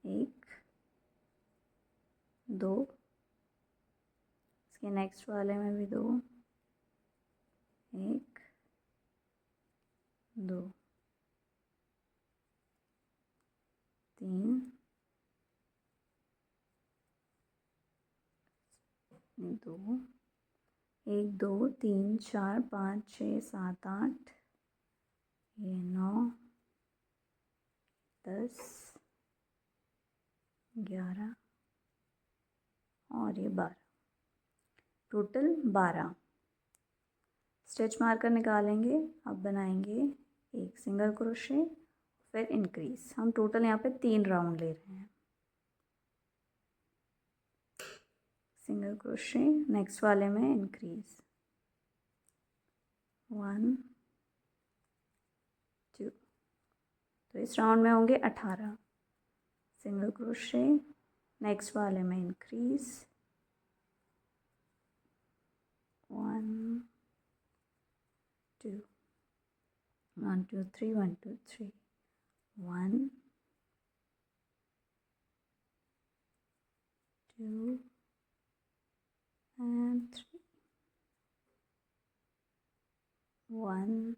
एक 2, इसके नेक्स्ट वाले में भी 2, 1 2 3 2 1 2 3 4 5 6 7 8, ये 9 10 11 और ये 12, टोटल 12। स्टिच मार्कर निकालेंगे। अब बनाएंगे एक सिंगल क्रोशे, फिर इंक्रीज। हम टोटल यहाँ पे 3 राउंड ले रहे हैं। सिंगल क्रोशे, नेक्स्ट वाले में इंक्रीज, 1 2। तो इस राउंड में होंगे 18 सिंगल क्रोशे, नेक्स्ट वाले में इंक्रीज, 1 2 1 2 3 1 2 3 1 2 and 3 1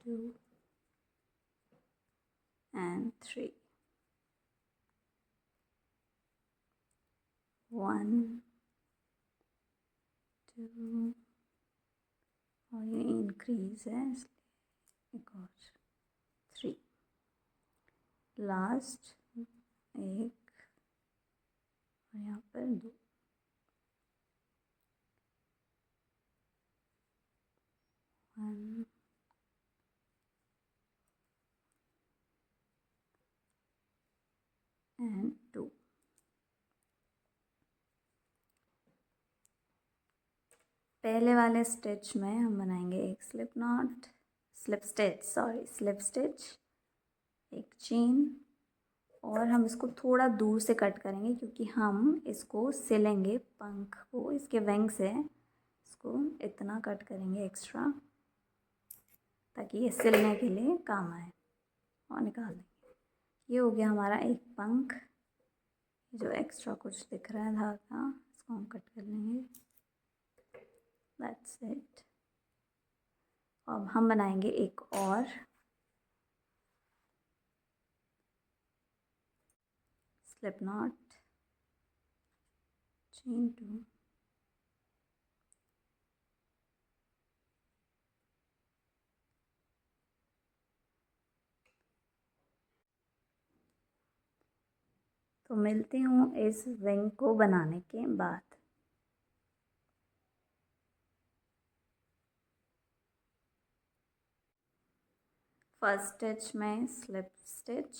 2 and 3 1 2 और ये इंक्रीज है इसलिए एक और 3 लास्ट एक और यहाँ पर 2 1 and 2 पहले वाले स्टिच में हम बनाएंगे एक स्लिप स्टिच, एक चेन और हम इसको थोड़ा दूर से कट करेंगे क्योंकि हम इसको सिलेंगे पंख को, इसके विंग से इसको इतना कट करेंगे एक्स्ट्रा ताकि ये सिलने के लिए काम आए और निकाल देंगे। ये हो गया हमारा एक पंख। जो एक्स्ट्रा कुछ दिख रहा है धागा इसको हम कट कर लेंगे। That's it. अब हम बनाएंगे एक और स्लिप नॉट, चेन 2 तो मिलती हूँ इस विंग को बनाने के बाद। फर्स्ट स्टिच में स्लिप स्टिच,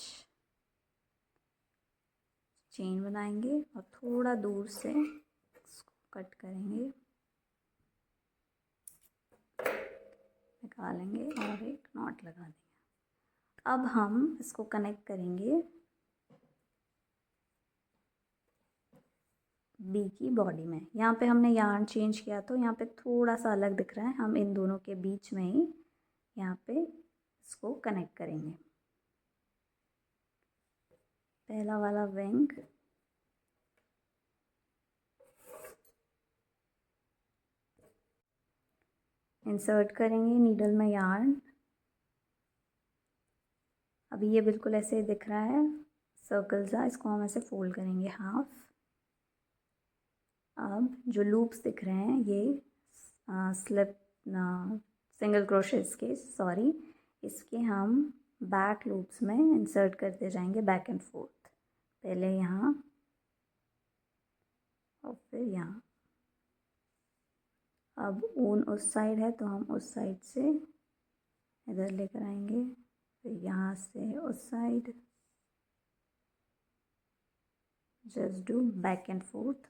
चेन बनाएंगे और थोड़ा दूर से इसको कट करेंगे, निकालेंगे और एक नॉट लगा देंगे। अब हम इसको कनेक्ट करेंगे बी की बॉडी में। यहाँ पे हमने यार्न चेंज किया तो यहाँ पे थोड़ा सा अलग दिख रहा है, हम इन दोनों के बीच में ही यहाँ पे इसको कनेक्ट करेंगे। पहला वाला विंग इंसर्ट करेंगे नीडल में यार्न। अभी ये बिल्कुल ऐसे दिख रहा है सर्कल सा, इसको हम ऐसे फोल्ड करेंगे हाफ। अब जो लूप्स दिख रहे हैं ये स्लिप सिंगल क्रोशेस के इसके हम बैक लूप्स में इंसर्ट करते जाएंगे बैक एंड फोर्थ। पहले यहाँ और फिर यहाँ। अब ऊन उस साइड है तो हम उस साइड से इधर लेकर आएंगे, फिर यहाँ से उस side. Just do back and fourth.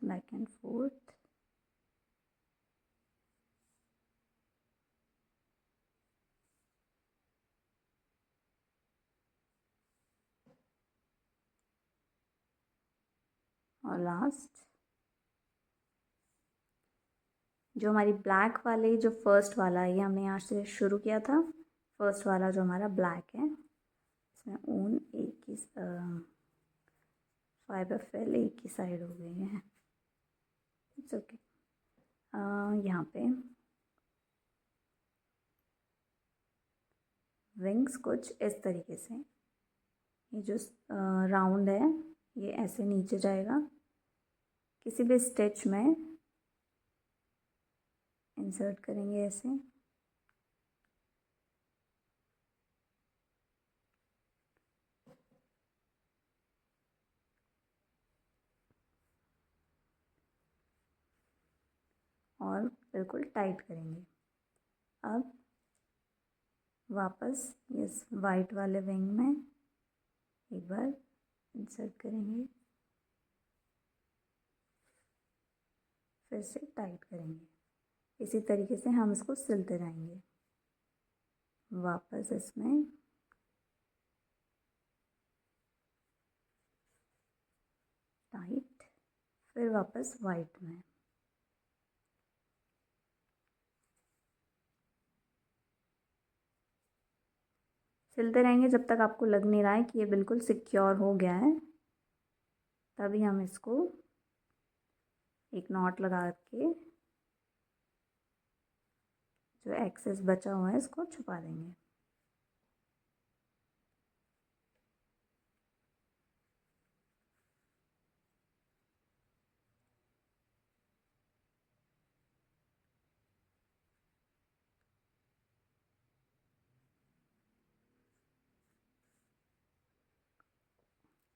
और लास्ट जो हमारी ब्लैक वाले जो फर्स्ट वाला है, ये हमने यहाँ से शुरू किया था। फर्स्ट वाला जो हमारा ब्लैक है इसमें ऊन एक ही फाइबर फेल एक ही साइड हो गई है। It's okay. यहाँ पे विंग्स कुछ इस तरीके से, ये जो राउंड है ये ऐसे नीचे जाएगा, किसी भी स्टिच में इंसर्ट करेंगे ऐसे। और बिल्कुल टाइट करेंगे। अब वापस इस वाइट वाले विंग में एक बार इंसर्ट करेंगे, फिर से टाइट करेंगे। इसी तरीके से हम इसको सिलते रहेंगे। वापस इसमें टाइट, फिर वापस वाइट में। सिलते रहेंगे जब तक आपको लग नहीं रहा है कि ये बिल्कुल सिक्योर हो गया है, तभी हम इसको एक नॉट लगा के जो एक्सेस बचा हुआ है इसको छुपा देंगे।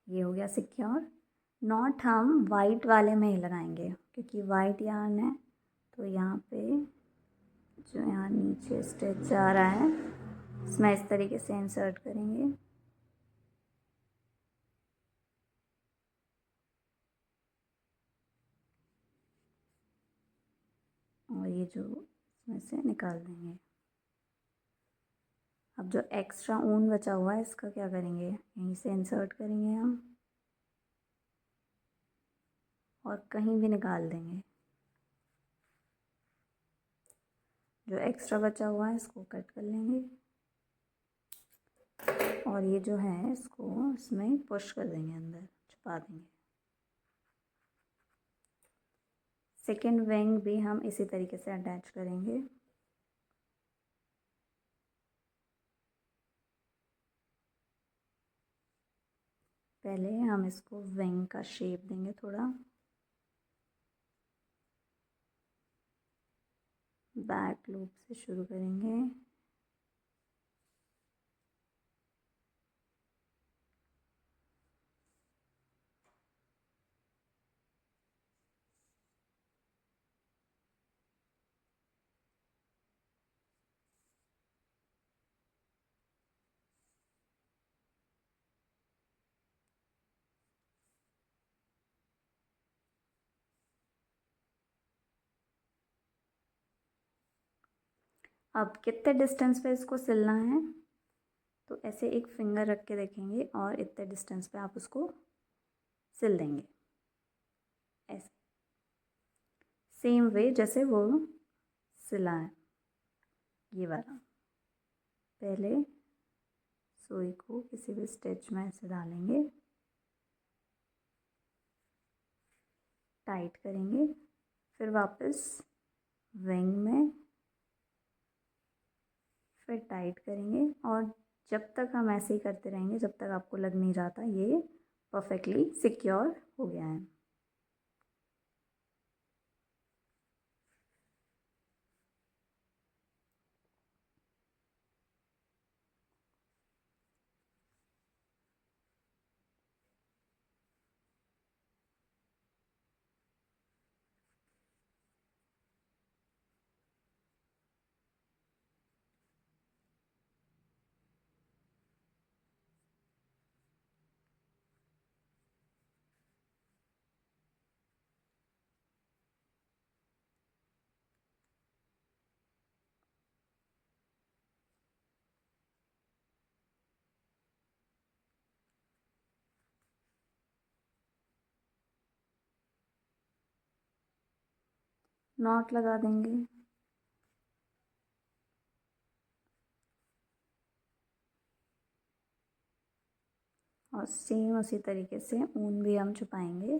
ये हो गया सिक्योर। नॉट हम वाइट वाले में ही लगाएंगे क्योंकि वाइट यार्न है, तो यहाँ पे जो यहाँ नीचे स्टिच जा रहा है इसमें इस तरीके से इंसर्ट करेंगे। और ये जो इसमें से निकाल देंगे। अब जो एक्स्ट्रा ऊन बचा हुआ है इसका क्या करेंगे, यहीं से इंसर्ट करेंगे हम और कहीं भी निकाल देंगे। जो एक्स्ट्रा बचा हुआ है इसको कट कर लेंगे और ये जो है इसको इसमें पुश कर देंगे, अंदर छुपा देंगे। सेकेंड विंग भी हम इसी तरीके से अटैच करेंगे। पहले हम इसको विंग का शेप देंगे थोड़ा। बैक लूप से शुरू करेंगे। अब कितने डिस्टेंस पे इसको सिलना है, तो ऐसे एक फिंगर रख के देखेंगे और इतने डिस्टेंस पे आप उसको सिल देंगे, ऐसे सेम वे जैसे वो सिला है ये वाला। पहले सुई को किसी भी स्टिच में ऐसे डालेंगे, टाइट करेंगे, फिर वापस विंग में, फिर टाइट करेंगे और जब तक हम ऐसे ही करते रहेंगे जब तक आपको लग नहीं जाता ये परफेक्टली सिक्योर हो गया है। नॉट लगा देंगे। और सेम उसी तरीके से ऊन भी हम छुपाएंगे।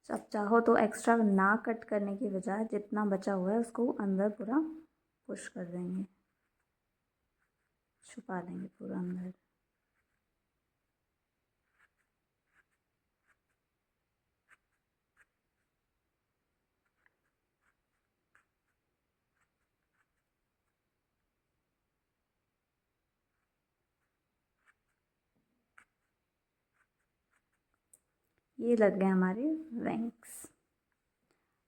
अब चाहो तो एक्स्ट्रा ना कट करने की बजाय जितना बचा हुआ है उसको अंदर पूरा पुश कर देंगे, छुपा देंगे पूरा अंदर। ये लग गए हमारे विंग्स।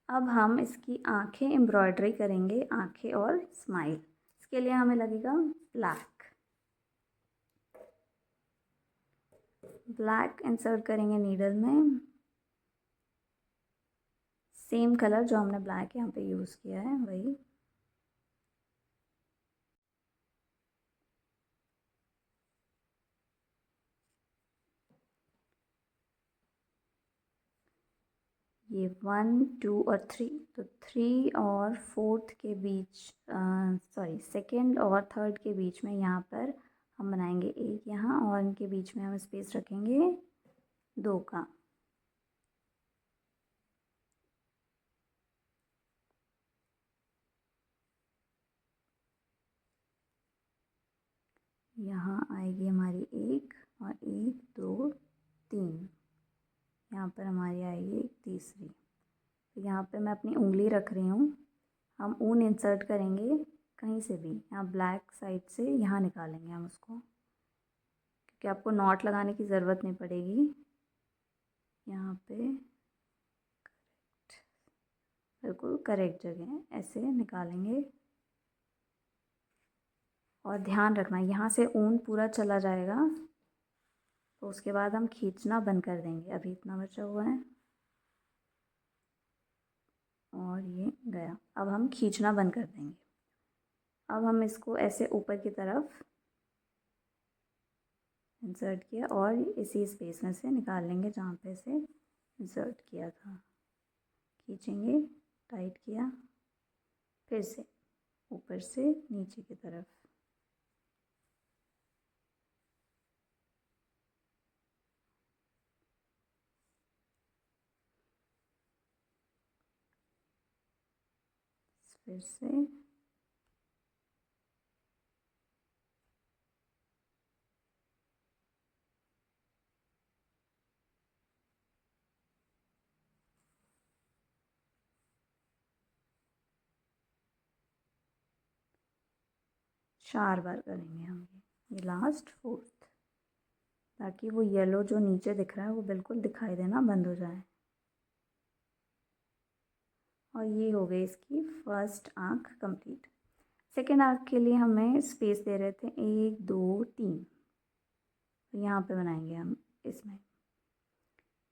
अब हम इसकी आंखें एम्ब्रॉयडरी करेंगे, आंखें और स्माइल। इसके लिए हमें लगेगा ब्लैक। ब्लैक इंसर्ट करेंगे नीडल में, सेम कलर जो हमने ब्लैक यहाँ पे यूज़ किया है वही। ये 1 2 और 3, तो 3 और 4th के बीच, सॉरी 2nd और 3rd के बीच में यहाँ पर हम बनाएंगे एक यहाँ, और इनके बीच में हम स्पेस रखेंगे 2 का। यहाँ आएगी हमारी 1 और 1 2 3, यहाँ पर हमारी आएगी एक तीसरी। तो यहाँ पे मैं अपनी उंगली रख रही हूँ, हम ऊन इंसर्ट करेंगे कहीं से भी, यहाँ ब्लैक साइड से यहाँ निकालेंगे हम उसको, क्योंकि आपको नॉट लगाने की ज़रूरत नहीं पड़ेगी। यहाँ पे बिल्कुल करेक्ट जगह ऐसे निकालेंगे, और ध्यान रखना यहाँ से ऊन पूरा चला जाएगा, तो उसके बाद हम खींचना बंद कर देंगे। अभी इतना बचा हुआ है और ये गया, अब हम खींचना बंद कर देंगे। अब हम इसको ऐसे ऊपर की तरफ इंसर्ट किया और इसी स्पेस में से निकाल लेंगे जहाँ पे से इंसर्ट किया था। खींचेंगे, टाइट किया, फिर से ऊपर से नीचे की तरफ। फिर से चार बार करेंगे हम ये लास्ट 4th, ताकि वो येलो जो नीचे दिख रहा है वो बिल्कुल दिखाई देना बंद हो जाए। और ये हो गई इसकी फर्स्ट आँख कंप्लीट। सेकेंड आँख के लिए हमें स्पेस दे रहे थे 1 2 3, तो यहाँ पे बनाएंगे हम इसमें।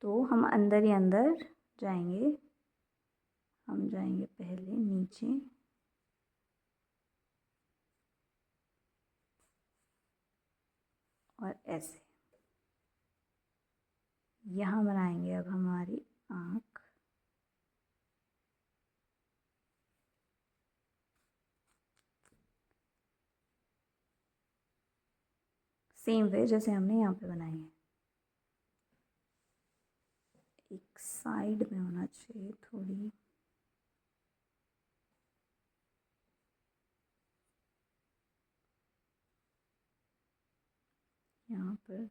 तो हम अंदर ही अंदर जाएंगे, हम जाएंगे पहले नीचे, और ऐसे यहाँ बनाएंगे अब हमारी आँख। सेम वे जैसे हमने यहाँ पे बनाई है। एक साइड में होना चाहिए थोड़ी, यहाँ पर।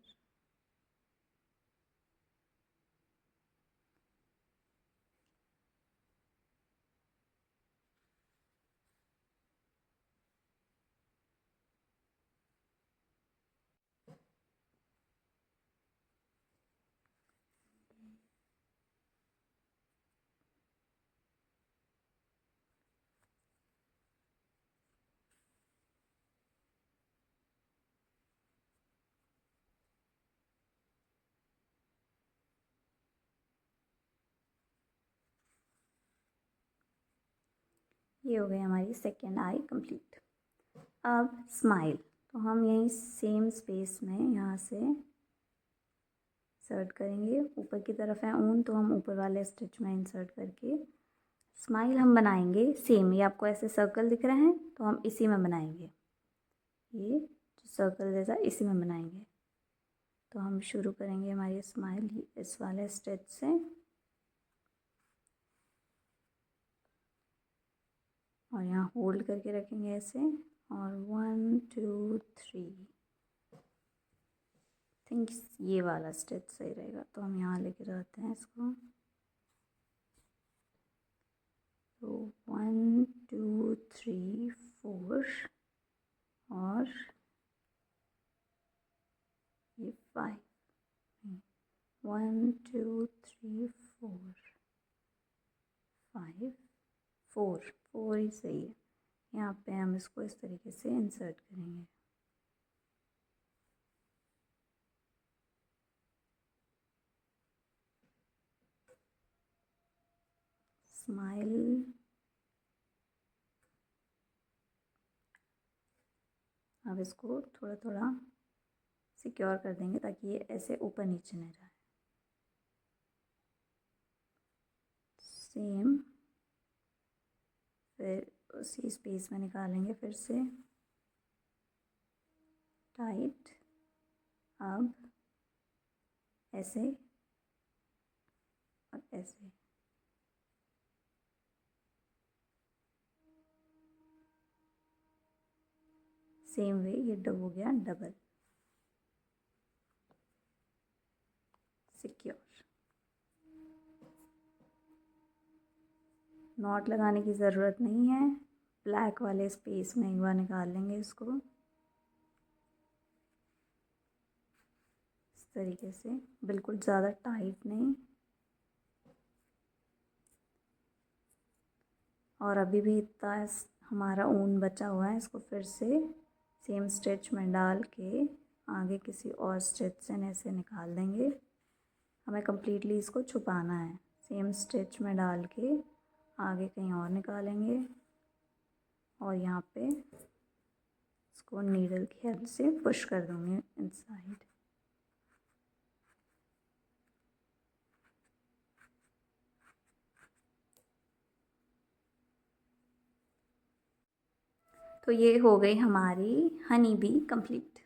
ये हो गई हमारी सेकेंड आई कंप्लीट। अब स्माइल, तो हम यही सेम स्पेस में यहाँ से इंसर्ट करेंगे। ऊपर की तरफ है ऊन, तो हम ऊपर वाले स्टिच में इंसर्ट करके स्माइल हम बनाएंगे। सेम, ये आपको ऐसे सर्कल दिख रहे हैं, तो हम इसी में बनाएंगे, ये जो सर्कल जैसा इसी में बनाएंगे। तो हम शुरू करेंगे हमारी स्माइल इस वाले स्टिच से, और यहाँ होल्ड करके रखेंगे ऐसे, और 1 2 3, थिंक ये वाला स्टिच सही रहेगा, तो हम यहाँ लेके जाते हैं इसको। तो 1 2 3 4, और ये 5, 1 2 3 4 5 4 4 ही सही है। यहाँ पे हम इसको इस तरीके से इंसर्ट करेंगे। स्माइल, अब इसको थोड़ा थोड़ा सिक्योर कर देंगे ताकि ये ऐसे ऊपर नीचे न जाए। सेम, फिर उसी स्पेस में निकालेंगे फिर से टाइट। अब ऐसे और ऐसे, सेम वे ये हो गया डबल सिक्योर। नॉट लगाने की ज़रूरत नहीं है, ब्लैक वाले स्पेस में एक बार निकाल लेंगे इसको इस तरीके से, बिल्कुल ज़्यादा टाइट नहीं। और अभी भी इतना हमारा ऊन बचा हुआ है, इसको फिर से सेम स्टिच में डाल के आगे किसी और स्टिच से ऐसे निकाल देंगे। हमें कम्प्लीटली इसको छुपाना है, सेम स्टिच में डाल के आगे कहीं और निकालेंगे और यहाँ पे इसको नीडल की हेल्प से पुश कर दूँगी इनसाइड। तो ये हो गई हमारी हनी बी कंप्लीट।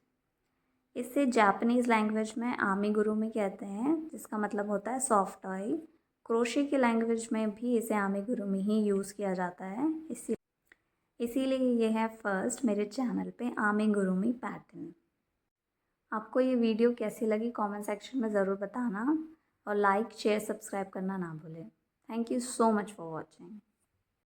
इसे जापानीज़ लैंग्वेज में आमिगुरुमी कहते हैं, जिसका मतलब होता है सॉफ्ट टॉय। क्रोशे की लैंग्वेज में भी इसे आमिगुरुमी ही यूज़ किया जाता है, इसीलिए ये है फर्स्ट मेरे चैनल पे आमिगुरुमी पैटर्न। आपको ये वीडियो कैसी लगी कमेंट सेक्शन में ज़रूर बताना और लाइक शेयर सब्सक्राइब करना ना भूलें। Thank you so much for watching.